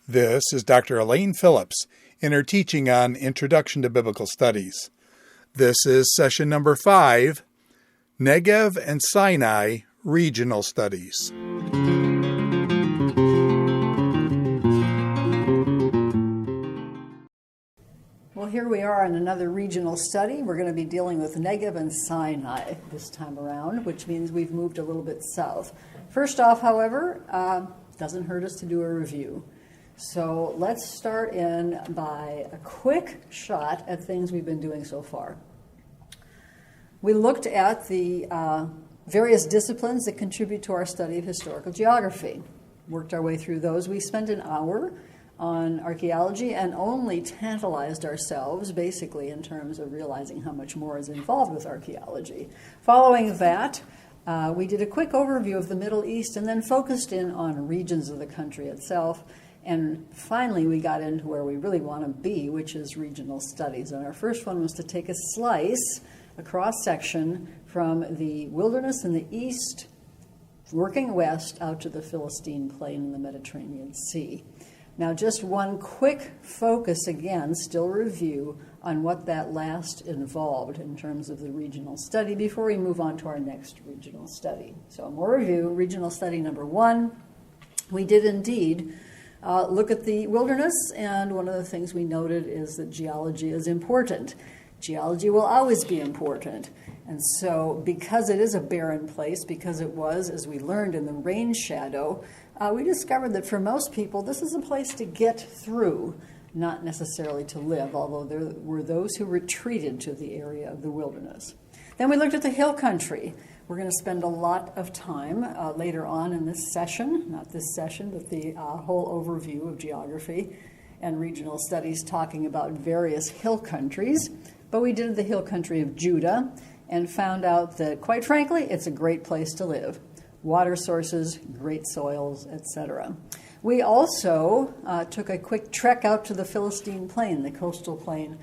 This is Dr. Elaine Phillips in her teaching on Introduction to Biblical Studies. This is session number 5, Negev and Sinai Regional Studies. Well, here we are in another regional study. We're going to be dealing with Negev and Sinai this time around, which means we've moved a little bit south. First off, however, doesn't hurt us to do a review. So let's start in by a quick shot at things we've been doing so far. We looked at the various disciplines that contribute to our study of historical geography. Worked our way through those. We spent an hour on archaeology and only tantalized ourselves, basically, in terms of realizing how much more is involved with archaeology. Following that, we did a quick overview of the Middle East and then focused in on regions of the country itself. And finally, we got into where we really want to be, which is regional studies. And our first one was to take a slice, a cross-section, from the wilderness in the east, working west out to the Philistine plain in the Mediterranean Sea. Now, just one quick focus again, still review on what that last involved in terms of the regional study before we move on to our next regional study. So, more review. Regional study number 1. We did indeed look at the wilderness, and one of the things we noted is that geology is important. Geology will always be important. And so because it is a barren place, because it was, as we learned, in the rain shadow, we discovered that for most people, this is a place to get through, not necessarily to live, although there were those who retreated to the area of the wilderness. Then we looked at the hill country. We're going to spend a lot of time later on in this session, not this session, but the whole overview of geography and regional studies talking about various hill countries. But we did the hill country of Judah and found out that, quite frankly, it's a great place to live. Water sources, great soils, etc. We also took a quick trek out to the Philistine plain, the coastal plain,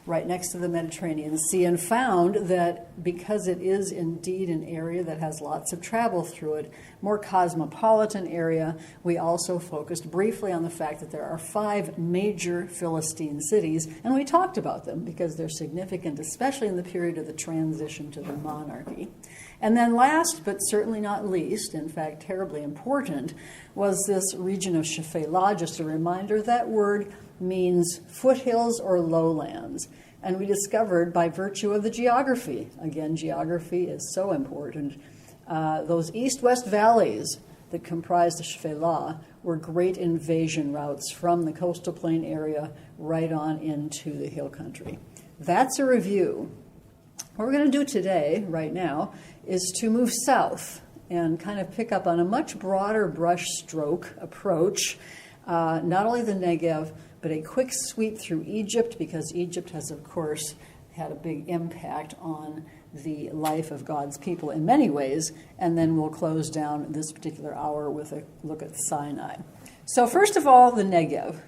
right next to the Mediterranean Sea, and found that because it is indeed an area that has lots of travel through it, more cosmopolitan area, we also focused briefly on the fact that there are 5 major Philistine cities, and we talked about them because they're significant, especially in the period of the transition to the monarchy. And then last, but certainly not least, in fact terribly important, was this region of Shephelah. Just a reminder, that word means foothills or lowlands. And we discovered by virtue of the geography, again, geography is so important, those east-west valleys that comprised the Shephelah were great invasion routes from the coastal plain area right on into the hill country. That's a review. What we're going to do today, right now, is to move south and kind of pick up on a much broader brushstroke approach, not only the Negev, but a quick sweep through Egypt, because Egypt has, of course, had a big impact on the life of God's people in many ways, and then we'll close down this particular hour with a look at Sinai. So first of all, the Negev.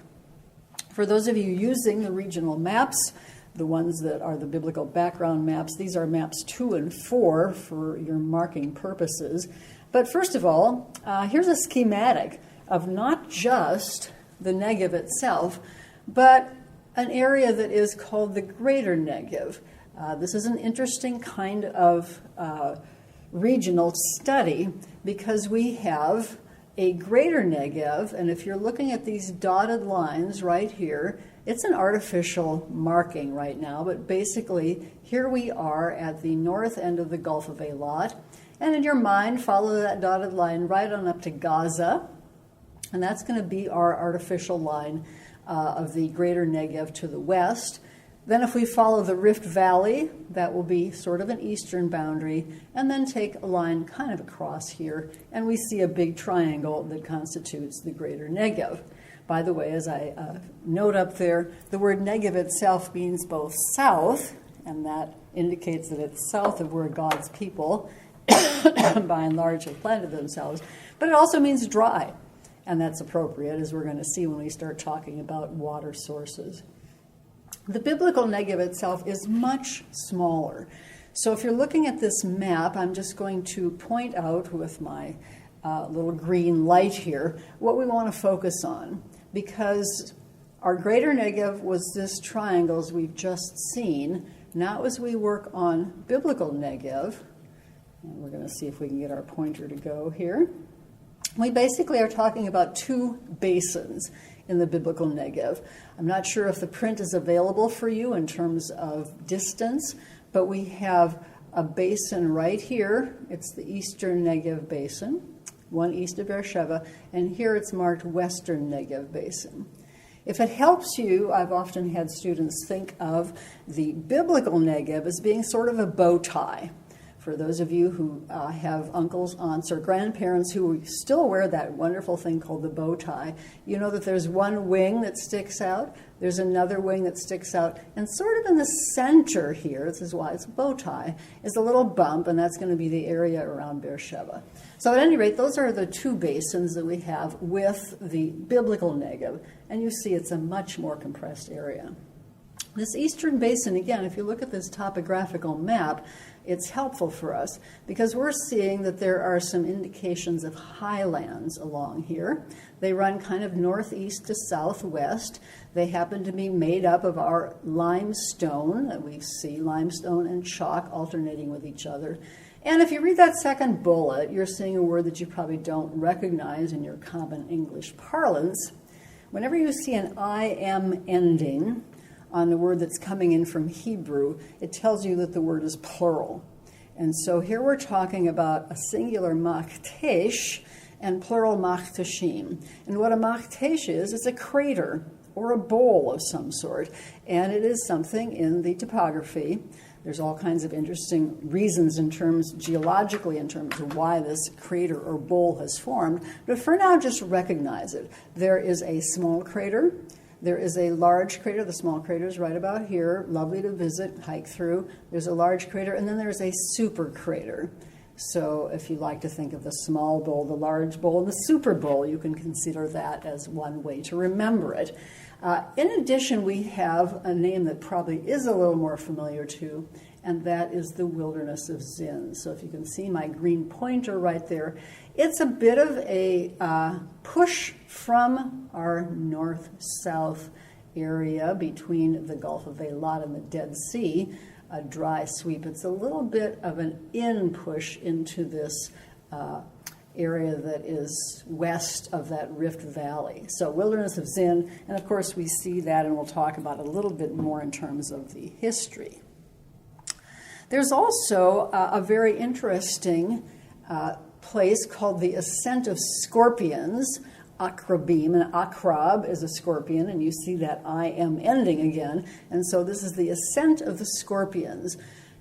For those of you using the regional maps, the ones that are the biblical background maps, these are maps 2 and 4 for your marking purposes. But first of all, here's a schematic of not just the Negev itself, but an area that is called the Greater Negev. This is an interesting kind of regional study because we have a Greater Negev, and if you're looking at these dotted lines right here, it's an artificial marking right now, but basically here we are at the north end of the Gulf of Eilat, and in your mind follow that dotted line right on up to Gaza, and that's going to be our artificial line of the Greater Negev to the west. Then if we follow the Rift Valley, that will be sort of an eastern boundary, and then take a line kind of across here, and we see a big triangle that constitutes the Greater Negev. By the way, as I note up there, the word Negev itself means both south, and that indicates that it's south of where God's people, by and large, have planted themselves, but it also means dry. And that's appropriate, as we're going to see when we start talking about water sources. The biblical Negev itself is much smaller. So if you're looking at this map, I'm just going to point out with my little green light here what we want to focus on, because our greater Negev was this triangle as we've just seen. Now as we work on biblical Negev, and we're going to see if we can get our pointer to go here, we basically are talking about two basins in the biblical Negev. I'm not sure if the print is available for you in terms of distance, but we have a basin right here. It's the eastern Negev basin, one east of Beersheva, and here it's marked western Negev basin. If it helps you, I've often had students think of the biblical Negev as being sort of a bow tie. For those of you who have uncles, aunts, or grandparents who still wear that wonderful thing called the bow tie, you know that there's one wing that sticks out, there's another wing that sticks out, and sort of in the center here, this is why it's a bow tie, is a little bump, and that's going to be the area around Beersheva. So at any rate, those are the two basins that we have with the biblical Negev, and you see it's a much more compressed area. This eastern basin, again, if you look at this topographical map, it's helpful for us because we're seeing that there are some indications of highlands along here. They run kind of northeast to southwest. They happen to be made up of our limestone. We see limestone and chalk alternating with each other. And if you read that second bullet, you're seeing a word that you probably don't recognize in your common English parlance. Whenever you see an IM ending on the word that's coming in from Hebrew, it tells you that the word is plural. And so here we're talking about a singular maktesh and plural makteshim. And what a maktesh is, it's a crater or a bowl of some sort. And it is something in the topography. There's all kinds of interesting reasons in terms, geologically, in terms of why this crater or bowl has formed. But for now, just recognize it. There is a small crater. There is a large crater. The small crater is right about here. Lovely to visit, hike through. There's a large crater, and then there's a super crater. So if you like to think of the small bowl, the large bowl, and the super bowl, you can consider that as one way to remember it. In addition, we have a name that probably is a little more familiar to, and that is the Wilderness of Zin. So if you can see my green pointer right there, it's a bit of a push from our north-south area between the Gulf of Eilat and the Dead Sea, a dry sweep. It's a little bit of an in push into this area that is west of that Rift Valley. So Wilderness of Zin, and of course we see that, and we'll talk about it a little bit more in terms of the history. There's also a very interesting place called the Ascent of Scorpions, Akrabim, and Akrab is a scorpion, and you see that IM ending again, and so this is the Ascent of the Scorpions.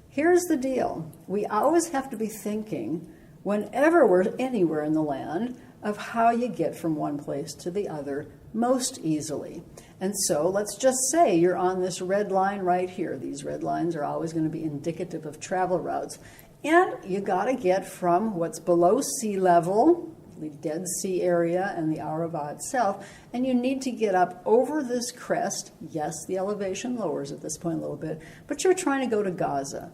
Here's the deal. We always have to be thinking, whenever we're anywhere in the land, of how you get from one place to the other most easily. And so let's just say you're on this red line right here. These red lines are always going to be indicative of travel routes. And you got to get from what's below sea level, the Dead Sea area and the Arava itself, and you need to get up over this crest. Yes, the elevation lowers at this point a little bit, but you're trying to go to Gaza.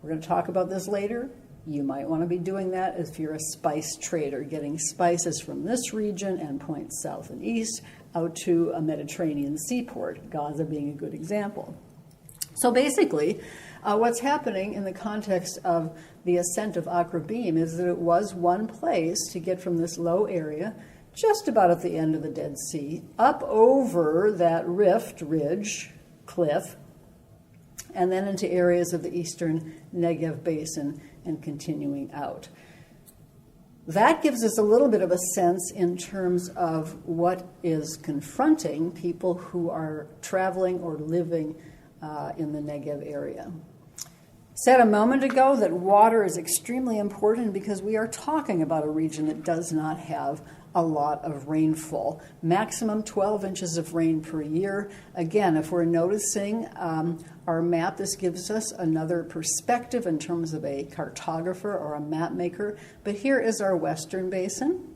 We're going to talk about this later. You might want to be doing that if you're a spice trader, getting spices from this region and point south and east out to a Mediterranean seaport, Gaza being a good example. So basically, what's happening in the context of the ascent of Akrabim is that it was one place to get from this low area, just about at the end of the Dead Sea, up over that rift ridge, cliff, and then into areas of the eastern Negev basin and continuing out. That gives us a little bit of a sense in terms of what is confronting people who are traveling or living in the Negev area. Said a moment ago that water is extremely important because we are talking about a region that does not have a lot of rainfall. Maximum 12 inches of rain per year. Again, if we're noticing our map, this gives us another perspective in terms of a cartographer or a map maker. But here is our western basin.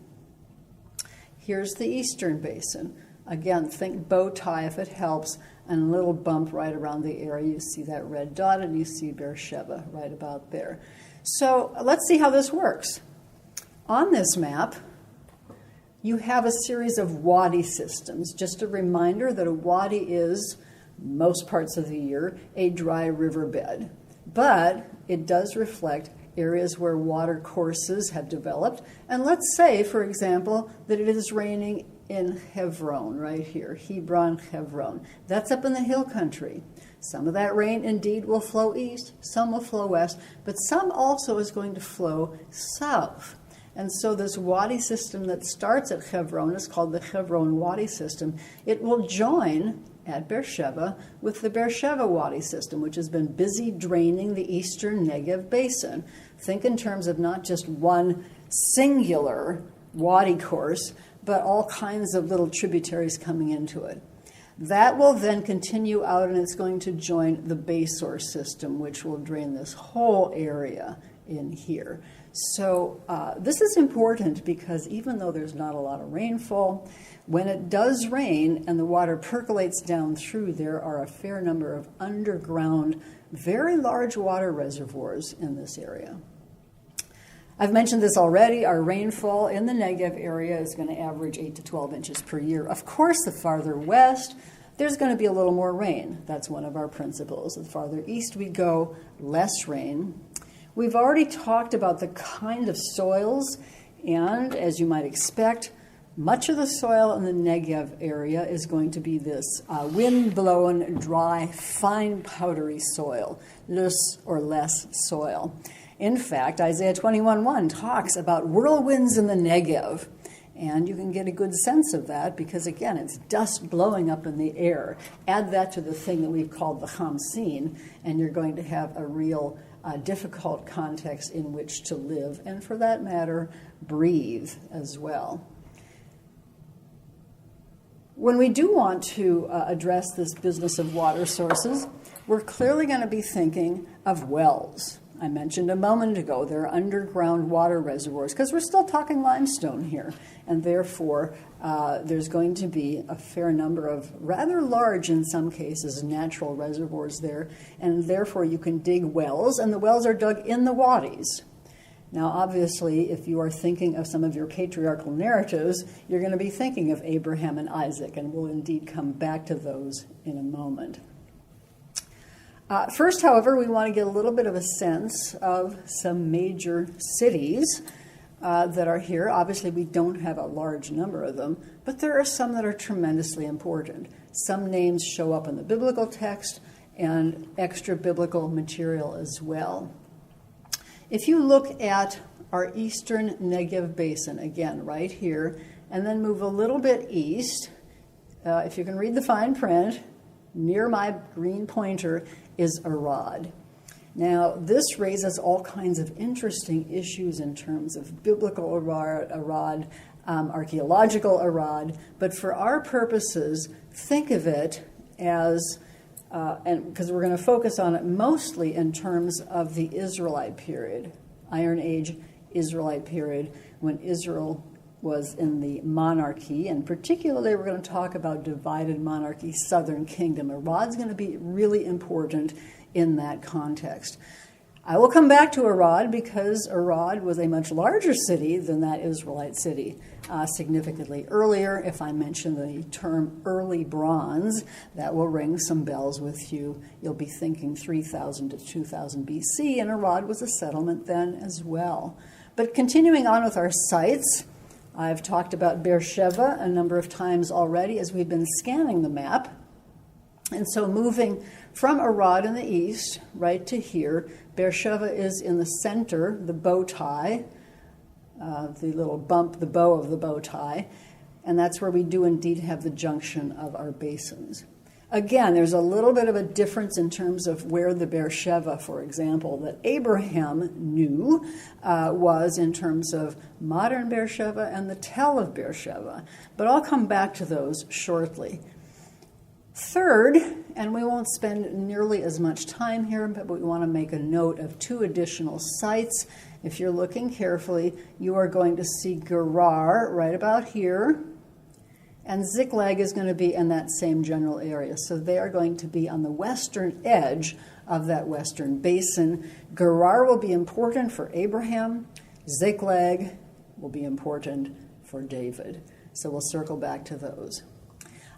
Here's the eastern basin. Again, think bow tie if it helps. and a little bump right around the area. You see that red dot, and you see Beersheva right about there. So let's see how this works. On this map, you have a series of wadi systems. Just a reminder that a wadi is, most parts of the year, a dry riverbed. But it does reflect areas where water courses have developed. And let's say, for example, that it is raining in Hebron, right here, Hebron, Hebron. That's up in the hill country. Some of that rain indeed will flow east, some will flow west, but some also is going to flow south. And so this wadi system that starts at Hebron is called the Hebron Wadi system. It will join at Beersheva with the Beersheva Wadi system, which has been busy draining the eastern Negev basin. Think in terms of not just one singular wadi course, but all kinds of little tributaries coming into it. That will then continue out, and it's going to join the Besor system, which will drain this whole area in here. So this is important because even though there's not a lot of rainfall, when it does rain and the water percolates down through, there are a fair number of underground, very large water reservoirs in this area. I've mentioned this already. Our rainfall in the Negev area is going to average 8 to 12 inches per year. Of course, the farther west, there's going to be a little more rain. That's one of our principles. The farther east we go, less rain. We've already talked about the kind of soils, and as you might expect, much of the soil in the Negev area is going to be this wind-blown, dry, fine, powdery soil, loess or less soil. In fact, Isaiah 21:1 talks about whirlwinds in the Negev, and you can get a good sense of that because, again, it's dust blowing up in the air. Add that to the thing that we've called the Hamsin, and you're going to have a real difficult context in which to live, and for that matter, breathe as well. When we do want to address this business of water sources, we're clearly going to be thinking of wells. I mentioned a moment ago there are underground water reservoirs because we're still talking limestone here, and therefore there's going to be a fair number of rather large, in some cases, natural reservoirs there, and therefore you can dig wells, and the wells are dug in the wadis. Now, obviously, if you are thinking of some of your patriarchal narratives, you're going to be thinking of Abraham and Isaac, and we'll indeed come back to those in a moment. First, however, we want to get a little bit of a sense of some major cities that are here. Obviously, we don't have a large number of them, but there are some that are tremendously important. Some names show up in the biblical text and extra biblical material as well. If you look at our eastern Negev basin, again, right here, and then move a little bit east, if you can read the fine print, near my green pointer is Arad. Now, this raises all kinds of interesting issues in terms of biblical Arad, archaeological Arad, but for our purposes, think of it as, and because we're going to focus on it mostly in terms of the Israelite period, Iron Age Israelite period, when Israel was in the monarchy, and particularly we're going to talk about divided monarchy, southern kingdom. Arad's going to be really important in that context. I will come back to Arad because Arad was a much larger city than that Israelite city, significantly earlier. If I mention the term early bronze, that will ring some bells with you. You'll be thinking 3000 to 2000 BC, and Arad was a settlement then as well. But continuing on with our sites, I've talked about Beersheva a number of times already as we've been scanning the map. And so moving from Arad in the east right to here, Beersheva is in the center, the bow tie, the little bump, the bow of the bow tie, and that's where we do indeed have the junction of our basins. Again, there's a little bit of a difference in terms of where the Beersheva, for example, that Abraham knew was in terms of modern Beersheva and the Tel of Beersheva. But I'll come back to those shortly. Third, and we won't spend nearly as much time here, but we want to make a note of two additional sites. If you're looking carefully, you are going to see Gerar right about here. And Ziklag is going to be in that same general area. So they are going to be on the western edge of that western basin. Gerar will be important for Abraham. Ziklag will be important for David. So we'll circle back to those.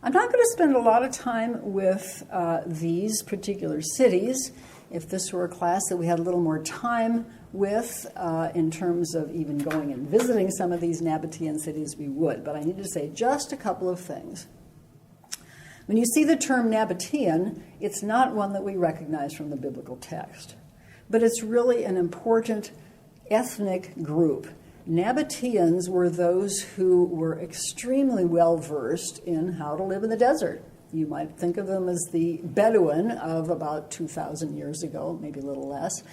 I'm not going to spend a lot of time with these particular cities. If this were a class that we had a little more time with in terms of even going and visiting some of these Nabatean cities, we would. But I need to say just a couple of things. When you see the term Nabatean, it's not one that we recognize from the biblical text. But it's really an important ethnic group. Nabateans were those who were extremely well-versed in how to live in the desert. You might think of them as the Bedouin of about 2,000 years ago, maybe a little less.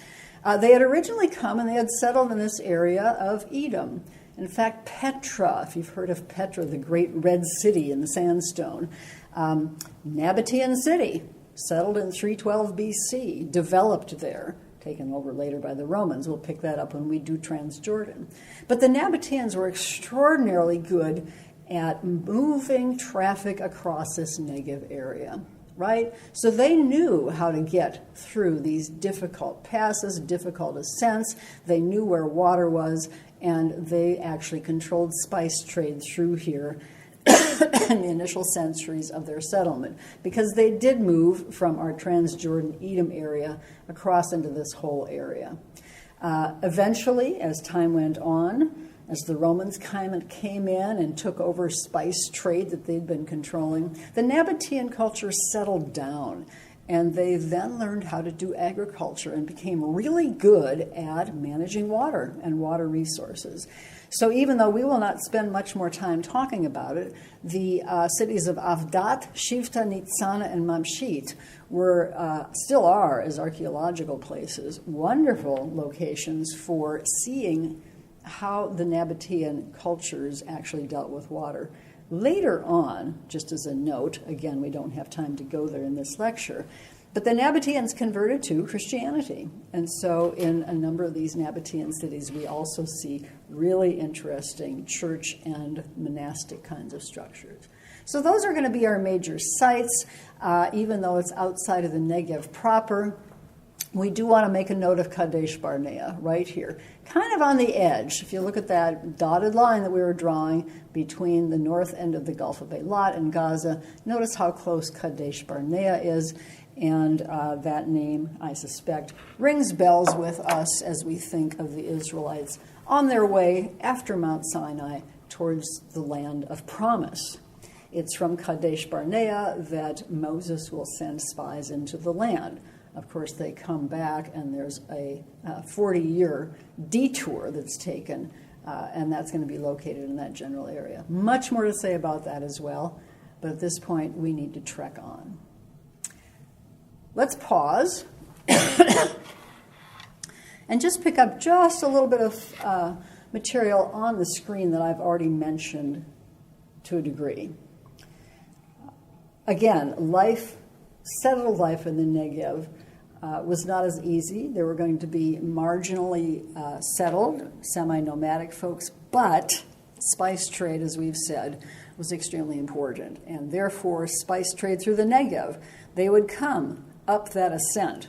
They had originally come and they had settled in this area of Edom. In fact, Petra, if you've heard of Petra, the great red city in the sandstone, Nabatean city, settled in 312 BC, developed there, taken over later by the Romans. We'll pick that up when we do Transjordan. But the Nabateans were extraordinarily good at moving traffic across this Negev area, right? So they knew how to get through these difficult passes, difficult ascents. They knew where water was, and they actually controlled spice trade through here in the initial centuries of their settlement, because they did move from our Transjordan Edom area across into this whole area. Eventually, as time went on, as the Romans came in and took over spice trade that they'd been controlling, the Nabatean culture settled down, and they then learned how to do agriculture and became really good at managing water and water resources. So even though we will not spend much more time talking about it, the cities of Avdat, Shivta, Nitzana, and Mamshit were, still are, as archaeological places, wonderful locations for seeing how the Nabatean cultures actually dealt with water. Later on, just as a note, again, we don't have time to go there in this lecture, but the Nabateans converted to Christianity. And so in a number of these Nabatean cities, we also see really interesting church and monastic kinds of structures. So those are going to be our major sites, even though it's outside of the Negev proper. We do want to make a note of Kadesh Barnea right here, kind of on the edge. If you look at that dotted line that we were drawing between the north end of the Gulf of Eilat and Gaza, notice how close Kadesh Barnea is, and that name, I suspect, rings bells with us as we think of the Israelites on their way after Mount Sinai towards the land of promise. It's from Kadesh Barnea that Moses will send spies into the land. Of course, they come back, and there's a 40-year detour that's taken, and that's going to be located in that general area. Much more to say about that as well, but at this point, we need to trek on. Let's pause and just pick up just a little bit of material on the screen that I've already mentioned to a degree. Again, settled life in the Negev was not as easy. There were going to be marginally settled, semi-nomadic folks, but spice trade, as we've said, was extremely important. And therefore, spice trade through the Negev, they would come up that ascent,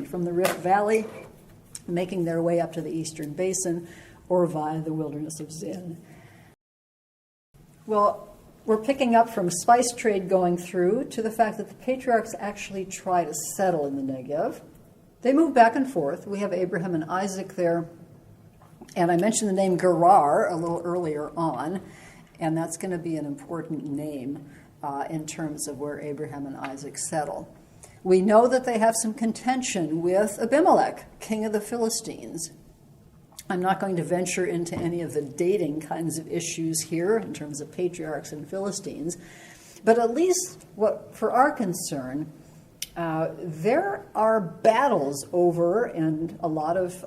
from the Rift Valley, making their way up to the Eastern Basin, or via the wilderness of Zin. Well, we're picking up from spice trade going through to the fact that the patriarchs actually try to settle in the Negev. They move back and forth. We have Abraham and Isaac there. And I mentioned the name Gerar a little earlier on, and that's going to be an important name in terms of where Abraham and Isaac settle. We know that they have some contention with Abimelech, king of the Philistines. I'm not going to venture into any of the dating kinds of issues here in terms of patriarchs and Philistines, but at least for our concern, there are battles over, and a lot of,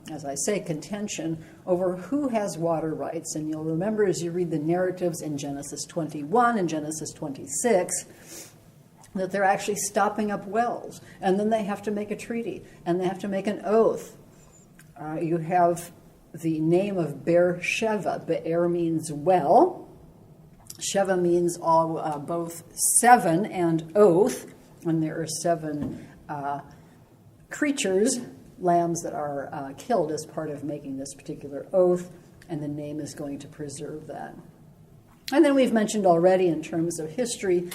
as I say, contention over who has water rights. And you'll remember as you read the narratives in Genesis 21 and Genesis 26 that they're actually stopping up wells, and then they have to make a treaty, and they have to make an oath. You have the name of Beersheva. Be'er means well, Sheva means both seven and oath, and there are seven creatures, lambs that are killed as part of making this particular oath, and the name is going to preserve that. And then we've mentioned already in terms of history,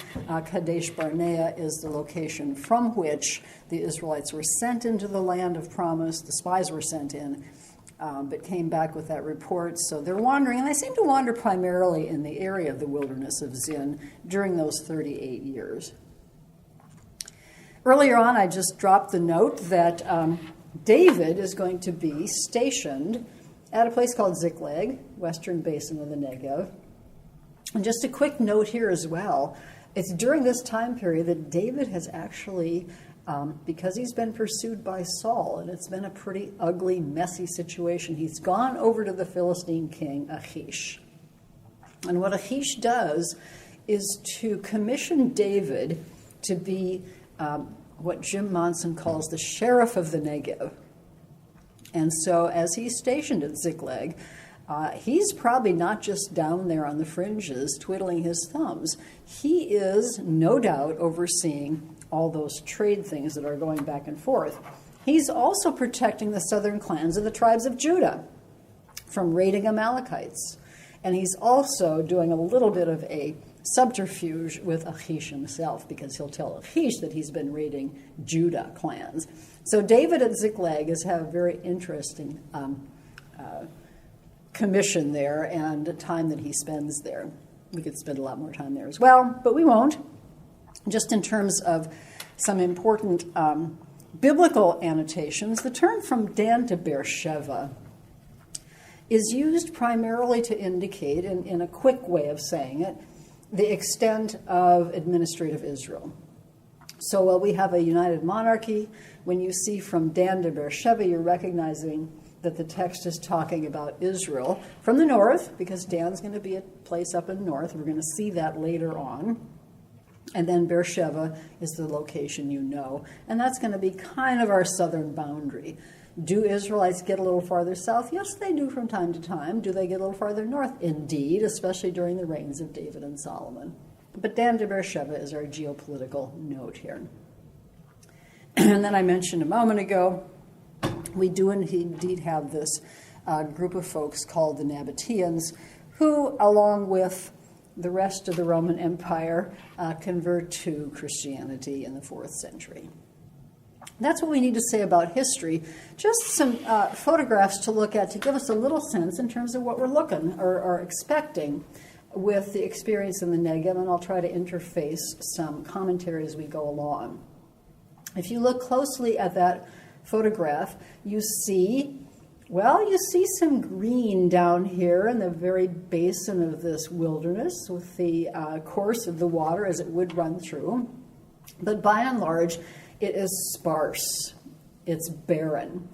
Kadesh Barnea is the location from which the Israelites were sent into the land of promise. The spies were sent in, but came back with that report. So they're wandering, and they seem to wander primarily in the area of the wilderness of Zin during those 38 years. Earlier on, I just dropped the note that David is going to be stationed at a place called Ziklag, western basin of the Negev. And just a quick note here as well, it's during this time period that David has actually, because he's been pursued by Saul, and it's been a pretty ugly, messy situation, he's gone over to the Philistine king, Achish. And what Achish does is to commission David to be what Jim Monson calls the sheriff of the Negev. And so as he's stationed at Ziklag, he's probably not just down there on the fringes twiddling his thumbs. He is, no doubt, overseeing all those trade things that are going back and forth. He's also protecting the southern clans of the tribes of Judah from raiding Amalekites. And he's also doing a little bit of a subterfuge with Achish himself, because he'll tell Achish that he's been raiding Judah clans. So David at Ziklag has had a very interesting commission there, and the time that he spends there. We could spend a lot more time there as well, but we won't. Just in terms of some important biblical annotations, the term from Dan to Beersheva is used primarily to indicate, in a quick way of saying it, the extent of administrative Israel. So while we have a united monarchy, when you see from Dan to Beersheva, you're recognizing that the text is talking about Israel from the north, because Dan's going to be a place up in north. We're going to see that later on. And then Beersheva is the location you know. And that's going to be kind of our southern boundary. Do Israelites get a little farther south? Yes, they do from time to time. Do they get a little farther north? Indeed, especially during the reigns of David and Solomon. But Dan to Beersheva is our geopolitical note here. And then I mentioned a moment ago, we do indeed have this group of folks called the Nabateans, who, along with the rest of the Roman Empire, convert to Christianity in the 4th century. That's what we need to say about history. Just some photographs to look at to give us a little sense in terms of what we're looking or expecting with the experience in the Negev, and I'll try to interface some commentary as we go along. If you look closely at that photograph, you see some green down here in the very basin of this wilderness with the course of the water as it would run through. But by and large, it is sparse. It's barren.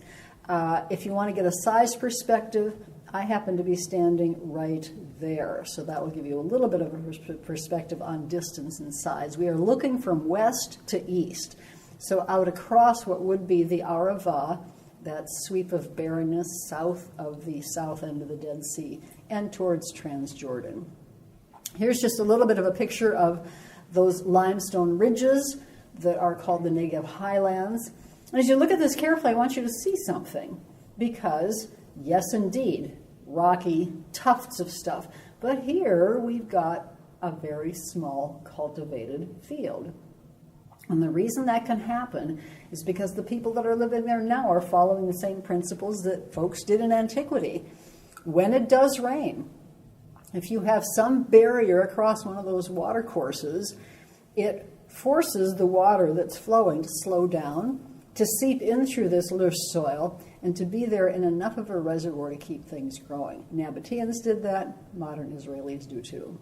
If you want to get a size perspective, I happen to be standing right there. So that will give you a little bit of a perspective on distance and size. We are looking from west to east. So out across what would be the Arava, that sweep of barrenness south of the south end of the Dead Sea, and towards Transjordan. Here's just a little bit of a picture of those limestone ridges that are called the Negev Highlands. And as you look at this carefully, I want you to see something, because, yes, indeed, rocky tufts of stuff. But here we've got a very small cultivated field. And the reason that can happen is because the people that are living there now are following the same principles that folks did in antiquity. When it does rain, if you have some barrier across one of those water courses, it forces the water that's flowing to slow down, to seep in through this loose soil, and to be there in enough of a reservoir to keep things growing. Nabateans did that. Modern Israelis do too.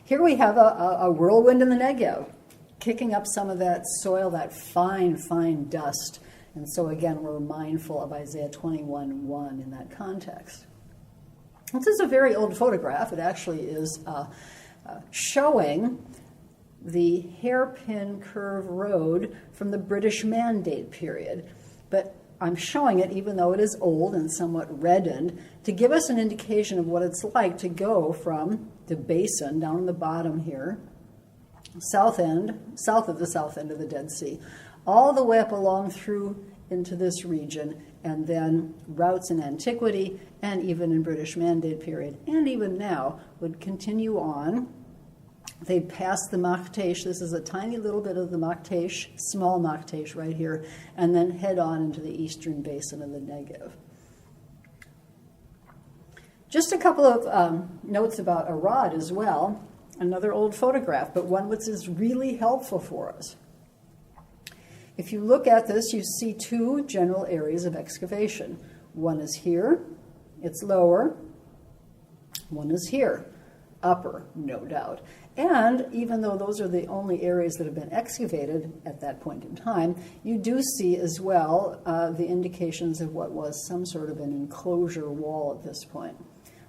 Here we have a whirlwind in the Negev, kicking up some of that soil, that fine, fine dust. And so again, we're mindful of Isaiah 21:1 in that context. This is a very old photograph. It actually is showing the hairpin curve road from the British Mandate period. But I'm showing it, even though it is old and somewhat reddened, to give us an indication of what it's like to go from the basin down in the bottom here, south of the south end of the Dead Sea, all the way up along through into this region, and then routes in antiquity and even in British Mandate period, and even now, would continue on. They'd pass the Maktesh. This is a tiny little bit of the Maktesh, small Maktesh right here, and then head on into the eastern basin of the Negev. Just a couple of notes about Arad as well. Another old photograph, but one which is really helpful for us. If you look at this, you see two general areas of excavation. One is here, it's lower. One is here, upper, no doubt. And even though those are the only areas that have been excavated at that point in time, you do see as well the indications of what was some sort of an enclosure wall at this point.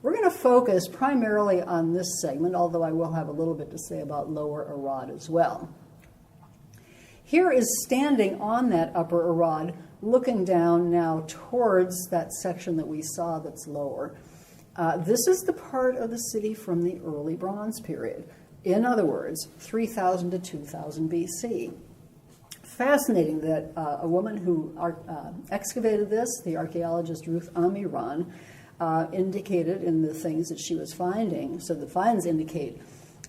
We're going to focus primarily on this segment, although I will have a little bit to say about lower Arad as well. Here is standing on that upper Arad, looking down now towards that section that we saw that's lower. This is the part of the city from the early Bronze period. In other words, 3000 to 2000 BC. Fascinating that a woman who excavated this, the archaeologist Ruth Amiran, indicated in the things that she was finding, so the finds indicate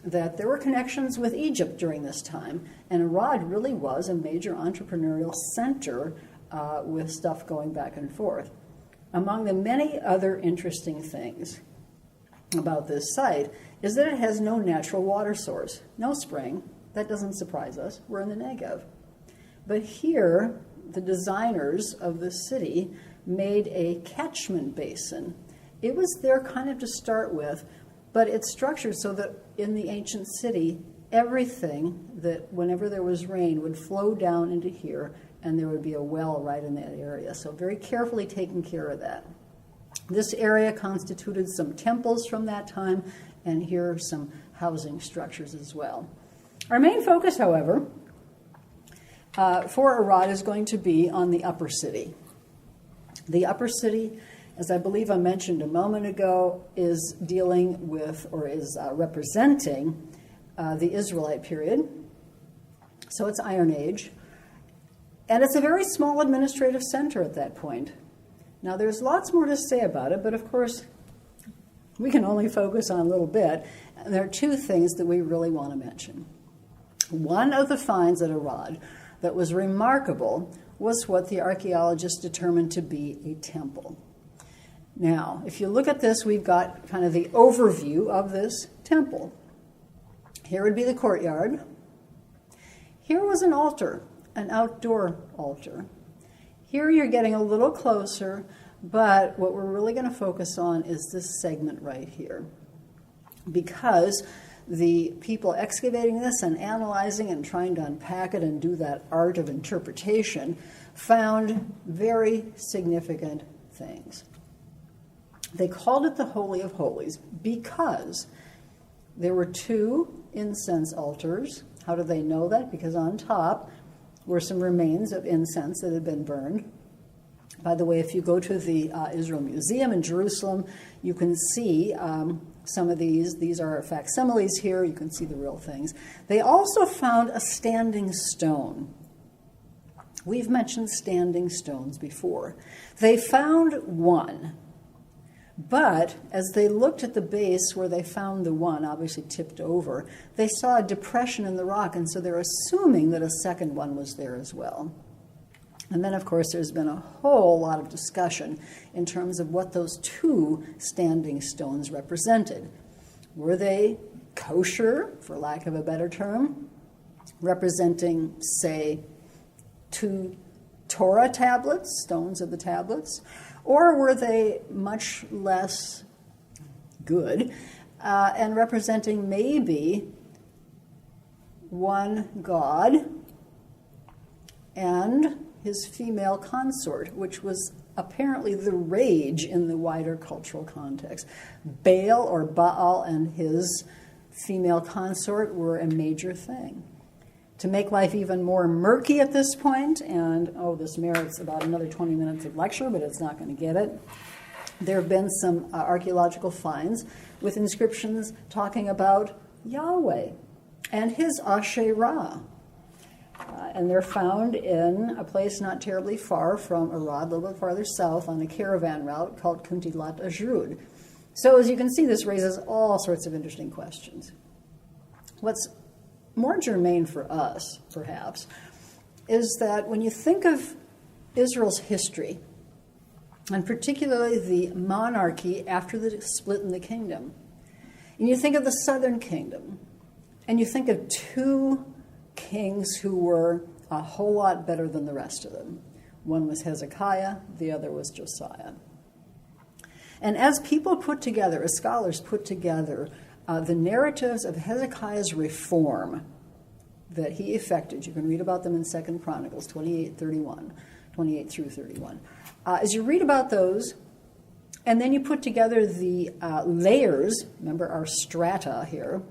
that there were connections with Egypt during this time, and Arad really was a major entrepreneurial center with stuff going back and forth. Among the many other interesting things about this site is that it has no natural water source, no spring. That doesn't surprise us. We're in the Negev. But here, the designers of the city made a catchment basin. It was there kind of to start with, but it's structured so that in the ancient city, everything that whenever there was rain would flow down into here, and there would be a well right in that area. So very carefully taking care of that. This area constituted some temples from that time, and here are some housing structures as well. Our main focus, however, for Arad is going to be on the upper city. The upper city, as I believe I mentioned a moment ago, is dealing with, or is representing, the Israelite period. So it's Iron Age. And it's a very small administrative center at that point. Now, there's lots more to say about it, but of course, we can only focus on a little bit. And there are two things that we really want to mention. One of the finds at Arad that was remarkable was what the archaeologists determined to be a temple. Now, if you look at this, we've got kind of the overview of this temple. Here would be the courtyard. Here was an altar, an outdoor altar. Here you're getting a little closer, but what we're really going to focus on is this segment right here. Because the people excavating this and analyzing and trying to unpack it and do that art of interpretation found very significant things. They called it the Holy of Holies because there were two incense altars. How do they know that? Because on top were some remains of incense that had been burned. By the way, if you go to the Israel Museum in Jerusalem, you can see some of these. These are facsimiles here. You can see the real things. They also found a standing stone. We've mentioned standing stones before. They found one. But as they looked at the base where they found the one, obviously tipped over, they saw a depression in the rock, and so they're assuming that a second one was there as well. And then, of course, there's been a whole lot of discussion in terms of what those two standing stones represented. Were they kosher, for lack of a better term, representing, say, two Torah tablets, stones of the tablets? Or were they much less good and representing maybe one god and his female consort, which was apparently the rage in the wider cultural context. Baal or Baal and his female consort were a major thing. To make life even more murky at this point, and this merits about another 20 minutes of lecture, but it's not going to get it. There have been some archaeological finds with inscriptions talking about Yahweh and his Asherah. And they're found in a place not terribly far from Arad, a little bit farther south on a caravan route called Kuntilat Ajrud. So as you can see, this raises all sorts of interesting questions. What's more germane for us, perhaps, is that when you think of Israel's history, and particularly the monarchy after the split in the kingdom, and you think of the southern kingdom, and you think of two kings who were a whole lot better than the rest of them. One was Hezekiah, the other was Josiah. And as people put together, as scholars put together, the narratives of Hezekiah's reform that he effected, you can read about them in 2 Chronicles 28 through 31. As you read about those, and then you put together the layers, remember our strata here,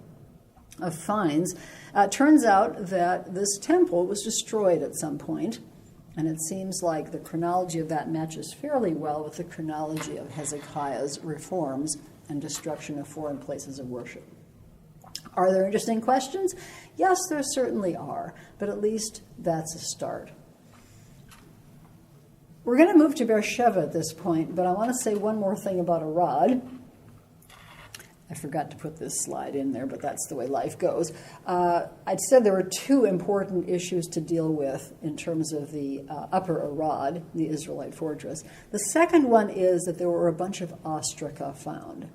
of finds, turns out that this temple was destroyed at some point, and it seems like the chronology of that matches fairly well with the chronology of Hezekiah's reforms and destruction of foreign places of worship. Are there interesting questions? Yes, there certainly are, but at least that's a start. We're going to move to Beersheva at this point, but I want to say one more thing about Arad. I forgot to put this slide in there, but that's the way life goes. I'd said there were two important issues to deal with in terms of the upper Arad, the Israelite fortress. The second one is that there were a bunch of ostraca found.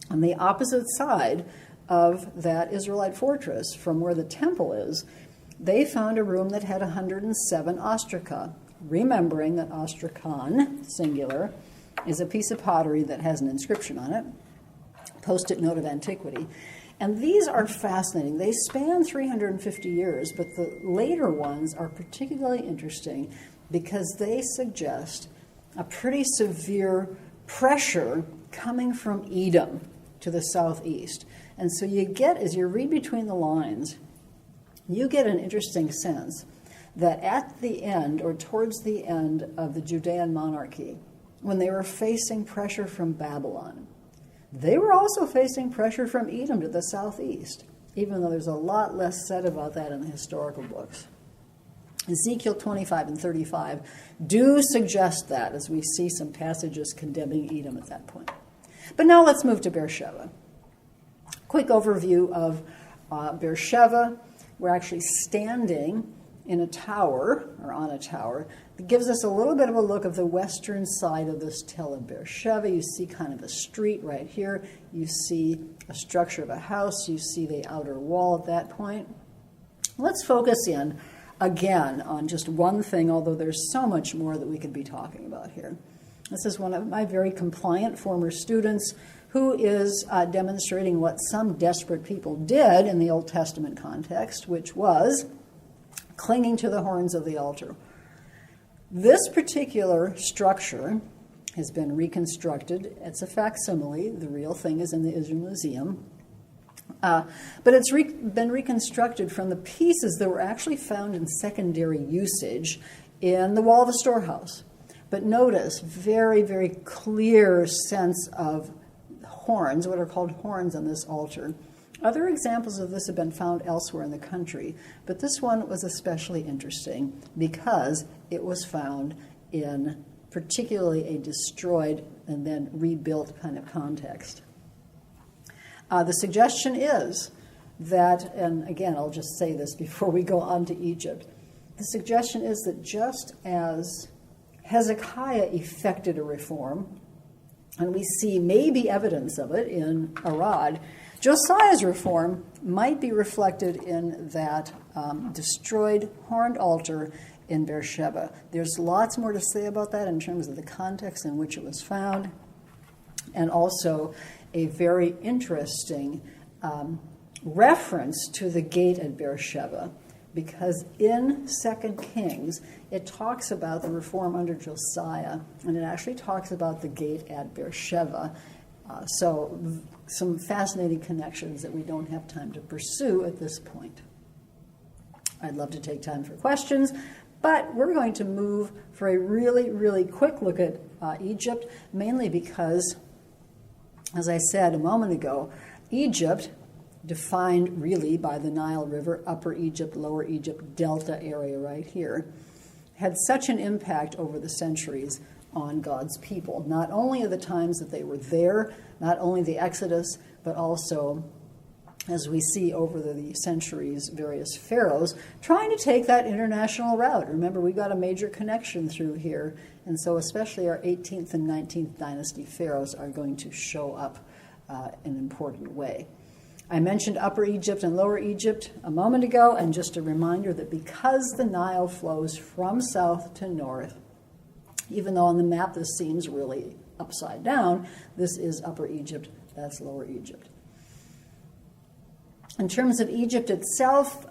On the opposite side of that Israelite fortress, from where the temple is, they found a room that had 107 ostraca, remembering that ostrakon, singular, is a piece of pottery that has an inscription on it, post-it note of antiquity. And these are fascinating. They span 350 years, but the later ones are particularly interesting because they suggest a pretty severe pressure coming from Edom to the southeast. And so you get, as you read between the lines, you get an interesting sense that at the end, or towards the end of the Judean monarchy, when they were facing pressure from Babylon, they were also facing pressure from Edom to the southeast, even though there's a lot less said about that in the historical books. Ezekiel 25 and 35 do suggest that, as we see some passages condemning Edom at that point. But now let's move to Beersheva. Quick overview of Beersheva. We're actually standing in a tower, or on a tower. It gives us a little bit of a look of the western side of this tell of Beersheva. You see kind of a street right here. You see a structure of a house. You see the outer wall at that point. Let's focus in again on just one thing, although there's so much more that we could be talking about here. This is one of my very compliant former students who is demonstrating what some desperate people did in the Old Testament context, which was clinging to the horns of the altar. This particular structure has been reconstructed. It's a facsimile. The real thing is in the Israel Museum. But it's been reconstructed from the pieces that were actually found in secondary usage in the wall of a storehouse. But notice, very, very clear sense of horns, what are called horns on this altar. Other examples of this have been found elsewhere in the country, but this one was especially interesting because it was found in particularly a destroyed and then rebuilt kind of context. The suggestion is that, and again, I'll just say this before we go on to Egypt, the suggestion is that just as Hezekiah effected a reform, and we see maybe evidence of it in Arad, Josiah's reform might be reflected in that destroyed horned altar in Beersheva. There's lots more to say about that in terms of the context in which it was found, and also a very interesting reference to the gate at Beersheva, because in 2 Kings, it talks about the reform under Josiah, and it actually talks about the gate at Beersheva. So some fascinating connections that we don't have time to pursue at this point. I'd love to take time for questions, but we're going to move for a really, really quick look at Egypt, mainly because, as I said a moment ago, Egypt, defined really by the Nile River, Upper Egypt, Lower Egypt, Delta area right here, had such an impact over the centuries on God's people, not only at the times that they were there, not only the Exodus, but also, as we see over the centuries, various pharaohs trying to take that international route. Remember, we've got a major connection through here, and so especially our 18th and 19th dynasty pharaohs are going to show up in an important way. I mentioned Upper Egypt and Lower Egypt a moment ago, and just a reminder that because the Nile flows from south to north, even though on the map this seems really upside down, this is Upper Egypt, that's Lower Egypt. In terms of Egypt itself,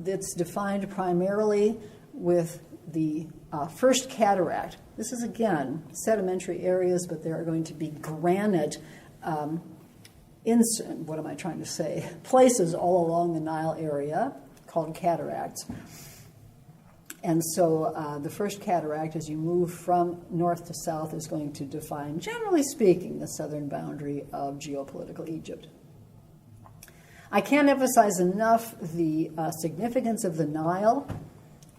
it's defined primarily with the first cataract. This is, again, sedimentary areas, but there are going to be granite places all along the Nile area called cataracts. And so the first cataract, as you move from north to south, is going to define, generally speaking, the southern boundary of geopolitical Egypt. I can't emphasize enough the significance of the Nile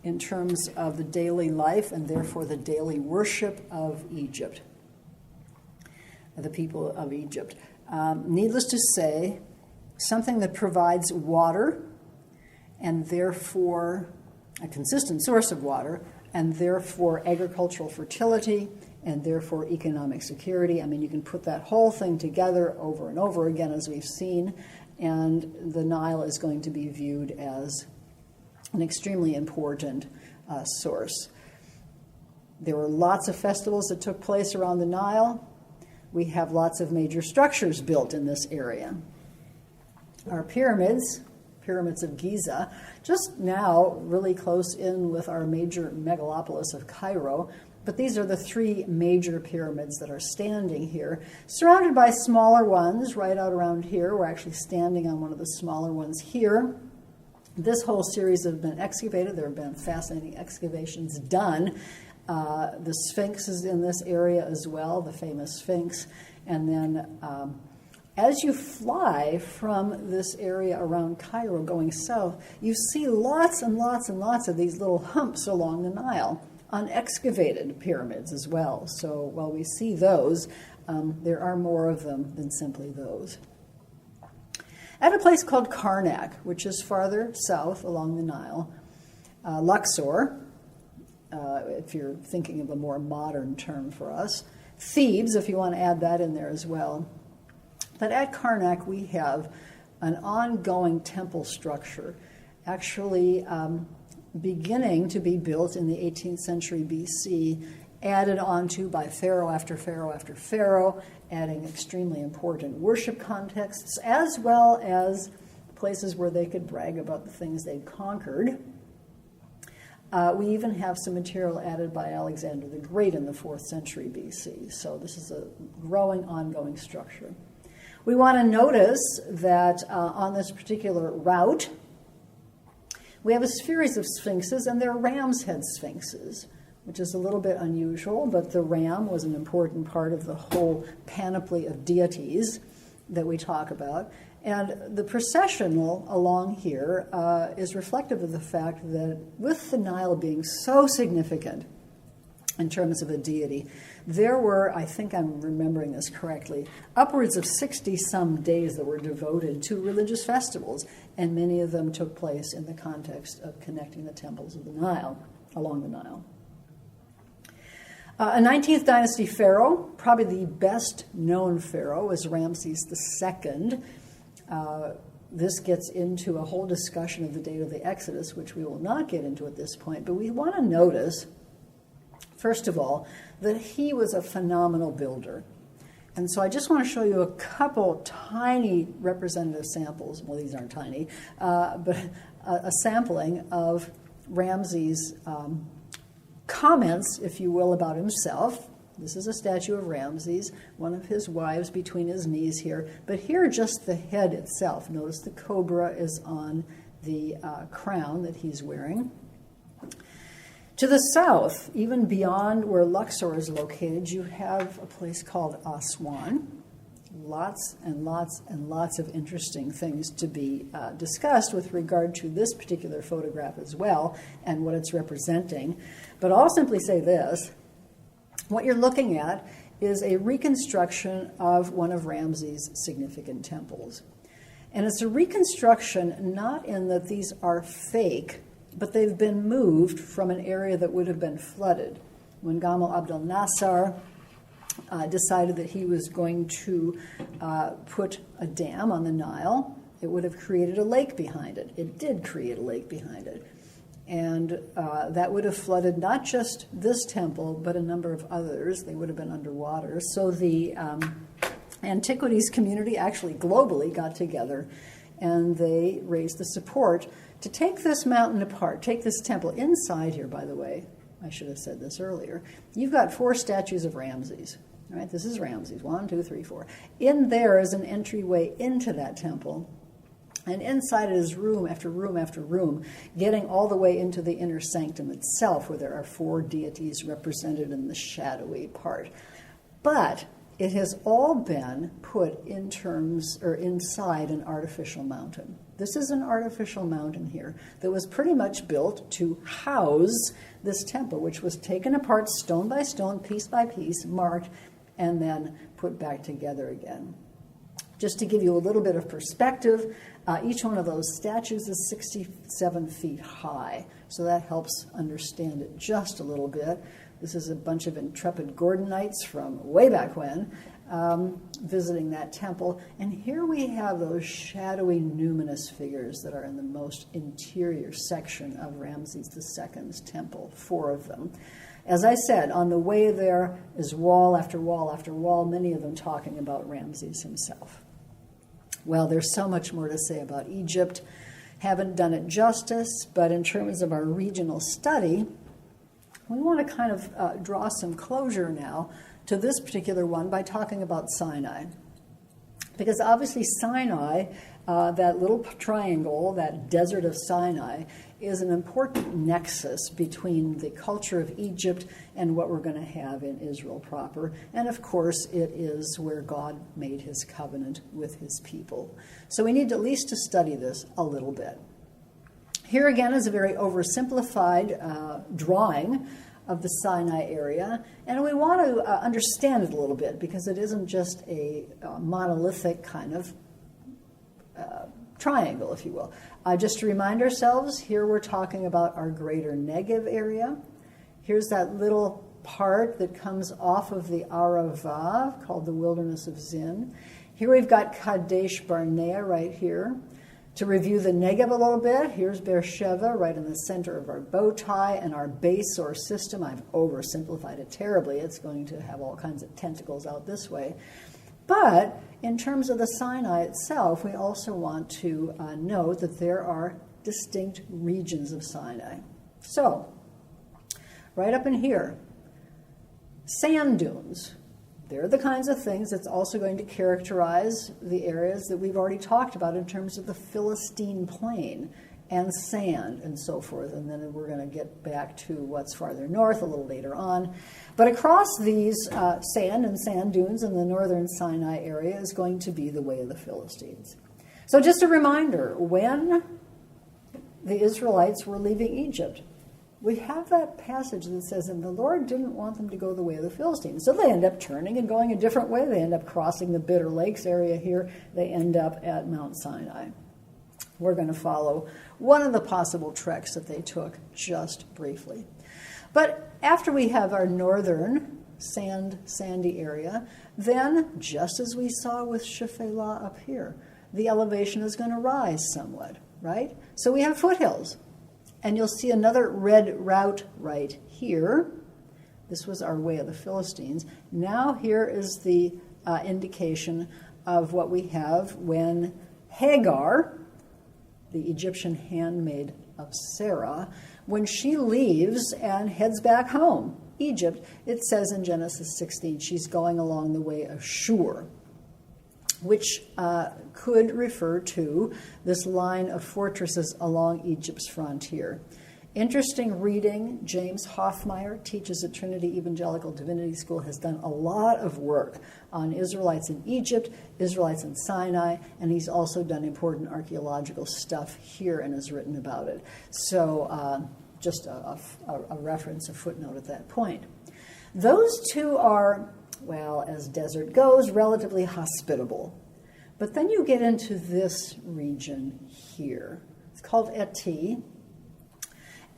in terms of the daily life and therefore the daily worship of Egypt, the people of Egypt. Needless to say, something that provides water and therefore a consistent source of water, and therefore agricultural fertility, and therefore economic security. I mean, you can put that whole thing together over and over again, as we've seen, and the Nile is going to be viewed as an extremely important source. There were lots of festivals that took place around the Nile. We have lots of major structures built in this area. Our pyramids of Giza, just now really close in with our major megalopolis of Cairo, but these are the three major pyramids that are standing here, surrounded by smaller ones right out around here. We're actually standing on one of the smaller ones here. This whole series have been excavated. There have been fascinating excavations done. The Sphinx is in this area as well, the famous Sphinx. And then as you fly from this area around Cairo going south, you see lots and lots and lots of these little humps along the Nile, unexcavated pyramids as well. So while we see those, there are more of them than simply those. At a place called Karnak, which is farther south along the Nile, Luxor, if you're thinking of a more modern term for us, Thebes, if you want to add that in there as well. But at Karnak, we have an ongoing temple structure, actually beginning to be built in the 18th century BC, added onto by pharaoh after pharaoh after pharaoh, adding extremely important worship contexts, as well as places where they could brag about the things they'd conquered. We even have some material added by Alexander the Great in the 4th century BC. So this is a growing, ongoing structure. We want to notice that on this particular route, we have a series of sphinxes, and they're ram's head sphinxes, which is a little bit unusual, but the ram was an important part of the whole panoply of deities that we talk about. And the processional along here is reflective of the fact that with the Nile being so significant in terms of a deity, there were, I think I'm remembering this correctly, upwards of 60-some days that were devoted to religious festivals, and many of them took place in the context of connecting the temples of the Nile, along the Nile. A 19th dynasty pharaoh, probably the best known pharaoh, is Ramses II. This gets into a whole discussion of the date of the Exodus, which we will not get into at this point, but we want to notice, first of all, that he was a phenomenal builder. And so I just want to show you a couple tiny representative samples. Well, these aren't tiny, but a sampling of Ramses' comments, if you will, about himself. This is a statue of Ramses, one of his wives between his knees here. But here, just the head itself. Notice the cobra is on the crown that he's wearing. To the south, even beyond where Luxor is located, you have a place called Aswan. Lots and lots and lots of interesting things to be discussed with regard to this particular photograph as well and what it's representing. But I'll simply say this. What you're looking at is a reconstruction of one of Ramses' significant temples. And it's a reconstruction not in that these are fake, but they've been moved from an area that would have been flooded. When Gamal Abdel Nasser decided that he was going to put a dam on the Nile, it would have created a lake behind it. It did create a lake behind it. And that would have flooded not just this temple, but a number of others. They would have been underwater. So the antiquities community actually globally got together, and they raised the support to take this mountain apart, take this temple. Inside here, by the way, I should have said this earlier, you've got 4 statues of Ramses. All right, this is Ramses, 1, 2, 3, 4. In there is an entryway into that temple, and inside it is room after room after room, getting all the way into the inner sanctum itself, where there are 4 deities represented in the shadowy part. But it has all been put in terms or inside an artificial mountain. This is an artificial mountain here that was pretty much built to house this temple, which was taken apart stone by stone, piece by piece, marked, and then put back together again. Just to give you a little bit of perspective, each one of those statues is 67 feet high, so that helps understand it just a little bit. This is a bunch of intrepid Gordonites from way back when visiting that temple. And here we have those shadowy, numinous figures that are in the most interior section of Ramses II's temple, 4 of them. As I said, on the way there is wall after wall after wall, many of them talking about Ramses himself. Well, there's so much more to say about Egypt. Haven't done it justice, but in terms of our regional study, we want to kind of draw some closure now to this particular one by talking about Sinai. Because obviously Sinai, that little triangle, that desert of Sinai, is an important nexus between the culture of Egypt and what we're going to have in Israel proper. And of course, it is where God made his covenant with his people. So we need at least to study this a little bit. Here again is a very oversimplified drawing of the Sinai area, and we want to understand it a little bit because it isn't just a monolithic kind of triangle, if you will. Just to remind ourselves, here we're talking about our greater Negev area. Here's that little part that comes off of the Arava, called the Wilderness of Zin. Here we've got Kadesh Barnea right here. To review the Negev a little bit, here's Beersheva right in the center of our bow tie, and our base or system. I've oversimplified it terribly. It's going to have all kinds of tentacles out this way. But in terms of the Sinai itself, we also want to note that there are distinct regions of Sinai. So, right up in here, sand dunes. They're the kinds of things that's also going to characterize the areas that we've already talked about in terms of the Philistine plain and sand and so forth. And then we're going to get back to what's farther north a little later on. But across these sand and sand dunes in the northern Sinai area is going to be the way of the Philistines. So just a reminder, when the Israelites were leaving Egypt, we have that passage that says, and the Lord didn't want them to go the way of the Philistines. So they end up turning and going a different way. They end up crossing the Bitter Lakes area here. They end up at Mount Sinai. We're going to follow one of the possible treks that they took just briefly. But after we have our northern sandy area, then, just as we saw with Shephelah up here, the elevation is going to rise somewhat, right? So we have foothills. And you'll see another red route right here. This was our way of the Philistines. Now here is the indication of what we have when Hagar, the Egyptian handmaid of Sarah, when she leaves and heads back home, Egypt, it says in Genesis 16, she's going along the way of Shur, which could refer to this line of fortresses along Egypt's frontier. Interesting reading. James Hoffmeyer teaches at Trinity Evangelical Divinity School, has done a lot of work on Israelites in Egypt, Israelites in Sinai, and he's also done important archaeological stuff here and has written about it. So just a reference, a footnote at that point. Those two are, well, as desert goes, relatively hospitable. But then you get into this region here. It's called Eti.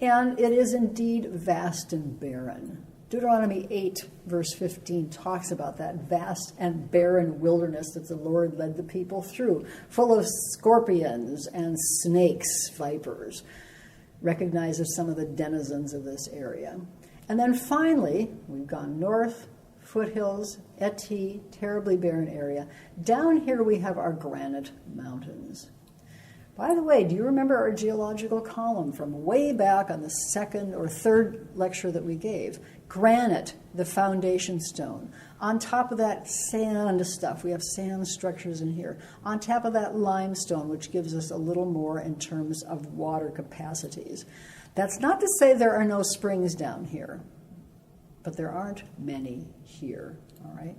And it is indeed vast and barren. Deuteronomy 8, verse 15, talks about that vast and barren wilderness that the Lord led the people through, full of scorpions and snakes, vipers, recognizes some of the denizens of this area. And then finally, we've gone north, foothills, Eti, terribly barren area. Down here we have our granite mountains. By the way, do you remember our geological column from way back on the second or third lecture that we gave? Granite, the foundation stone. On top of that, sand stuff. We have sand structures in here. On top of that, limestone, which gives us a little more in terms of water capacities. That's not to say there are no springs down here, but there aren't many here, all right?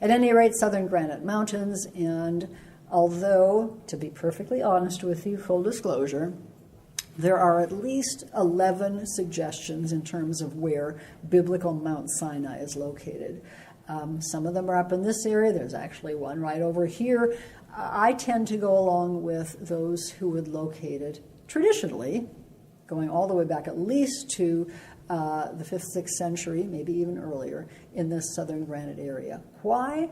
At any rate, Southern Granite Mountains, and although, to be perfectly honest with you, full disclosure, there are at least 11 suggestions in terms of where biblical Mount Sinai is located. Some of them are up in this area. There's actually one right over here. I tend to go along with those who would locate it traditionally, going all the way back at least to the 5th, 6th century, maybe even earlier, in this southern granite area. Why?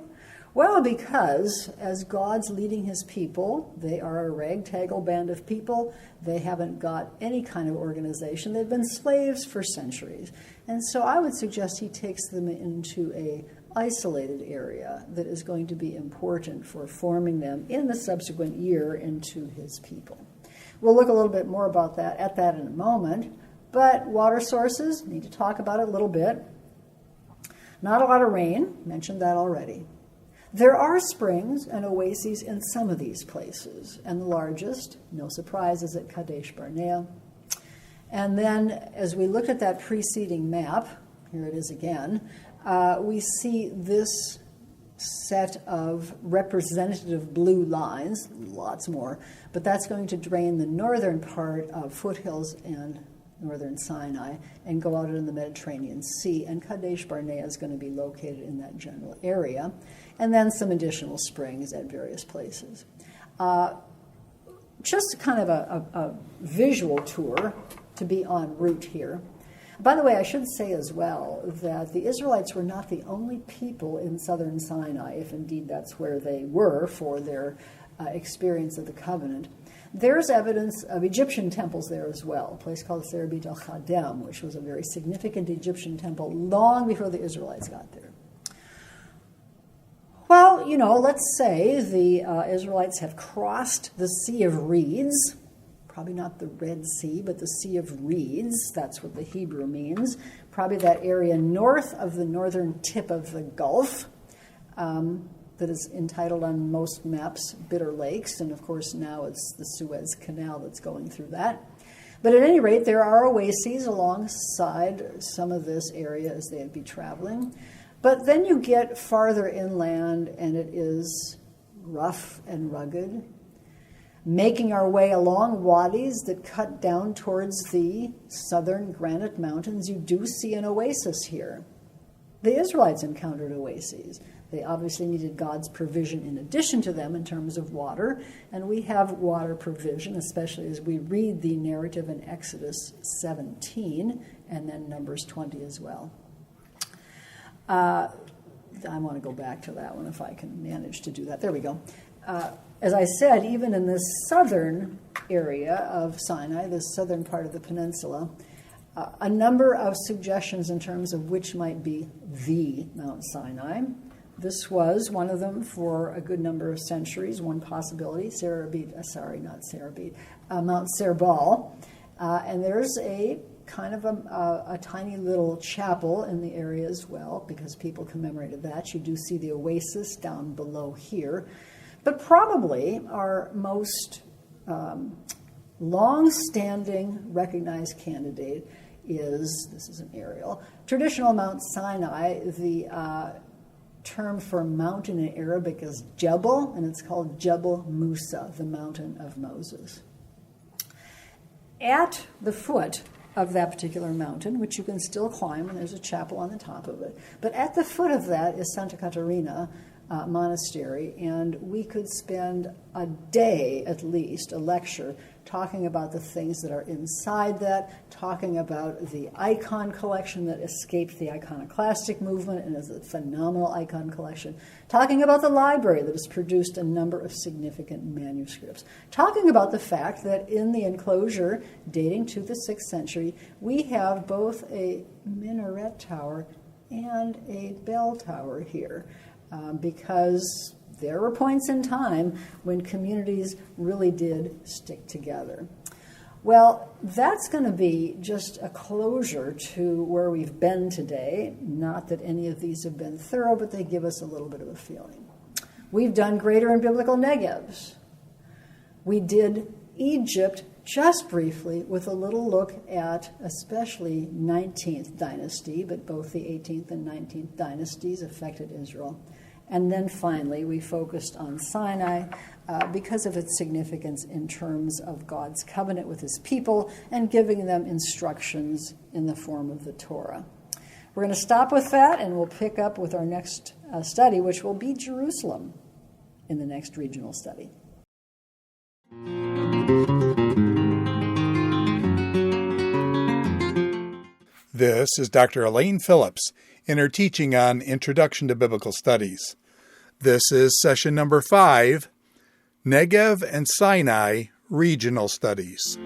Well, because as God's leading his people, they are a ragtag old band of people. They haven't got any kind of organization. They've been slaves for centuries. And so I would suggest he takes them into a isolated area that is going to be important for forming them in the subsequent year into his people. We'll look a little bit more about that in a moment. But water sources, need to talk about it a little bit. Not a lot of rain, mentioned that already. There are springs and oases in some of these places, and the largest, no surprise, is at Kadesh Barnea. And then, as we look at that preceding map, here it is again, we see this set of representative blue lines, lots more, but that's going to drain the northern part of foothills and northern Sinai and go out in the Mediterranean Sea, and Kadesh Barnea is going to be located in that general area, and then some additional springs at various places. Just kind of a visual tour to be en route here. By the way, I should say as well that the Israelites were not the only people in southern Sinai, if indeed that's where they were for their experience of the covenant. There's evidence of Egyptian temples there as well, a place called Serebit al-Khadem, which was a very significant Egyptian temple long before the Israelites got there. Well, let's say the Israelites have crossed the Sea of Reeds, probably not the Red Sea, but the Sea of Reeds, that's what the Hebrew means, probably that area north of the northern tip of the Gulf, that is entitled on most maps Bitter Lakes, and of course now it's the Suez Canal that's going through that. But at any rate, there are oases alongside some of this area as they'd be traveling. But then you get farther inland, and it is rough and rugged. Making our way along wadis that cut down towards the southern granite mountains, you do see an oasis here. The Israelites encountered oases. They obviously needed God's provision in addition to them in terms of water, and we have water provision, especially as we read the narrative in Exodus 17 and then Numbers 20 as well. I want to go back to that one if I can manage to do that. There we go. As I said, even in this southern area of Sinai, this southern part of the peninsula, a number of suggestions in terms of which might be the Mount Sinai. This was one of them for a good number of centuries, one possibility, Mount Serbal. And there's a kind of a tiny little chapel in the area as well, because people commemorated that. You do see the oasis down below here. But probably our most long-standing recognized candidate is, this is an aerial, traditional Mount Sinai. The term for mountain in Arabic is Jebel, and it's called Jebel Musa, the mountain of Moses. At the foot of that particular mountain, which you can still climb, and there's a chapel on the top of it, but at the foot of that is Santa Caterina Monastery, and we could spend a day at least, a lecture, talking about the things that are inside that, talking about the icon collection that escaped the iconoclastic movement and is a phenomenal icon collection, talking about the library that has produced a number of significant manuscripts, talking about the fact that in the enclosure dating to the 6th century, we have both a minaret tower and a bell tower here, because there were points in time when communities really did stick together. Well, that's going to be just a closure to where we've been today. Not that any of these have been thorough, but they give us a little bit of a feeling. We've done Greater and Biblical Negevs. We did Egypt just briefly with a little look at especially 19th dynasty, but both the 18th and 19th dynasties affected Israel. And then finally, we focused on Sinai because of its significance in terms of God's covenant with his people and giving them instructions in the form of the Torah. We're going to stop with that, and we'll pick up with our next study, which will be Jerusalem in the next regional study. This is Dr. Elaine Phillips in her teaching on Introduction to Biblical Studies. This is session number 5, Negev and Sinai Regional Studies.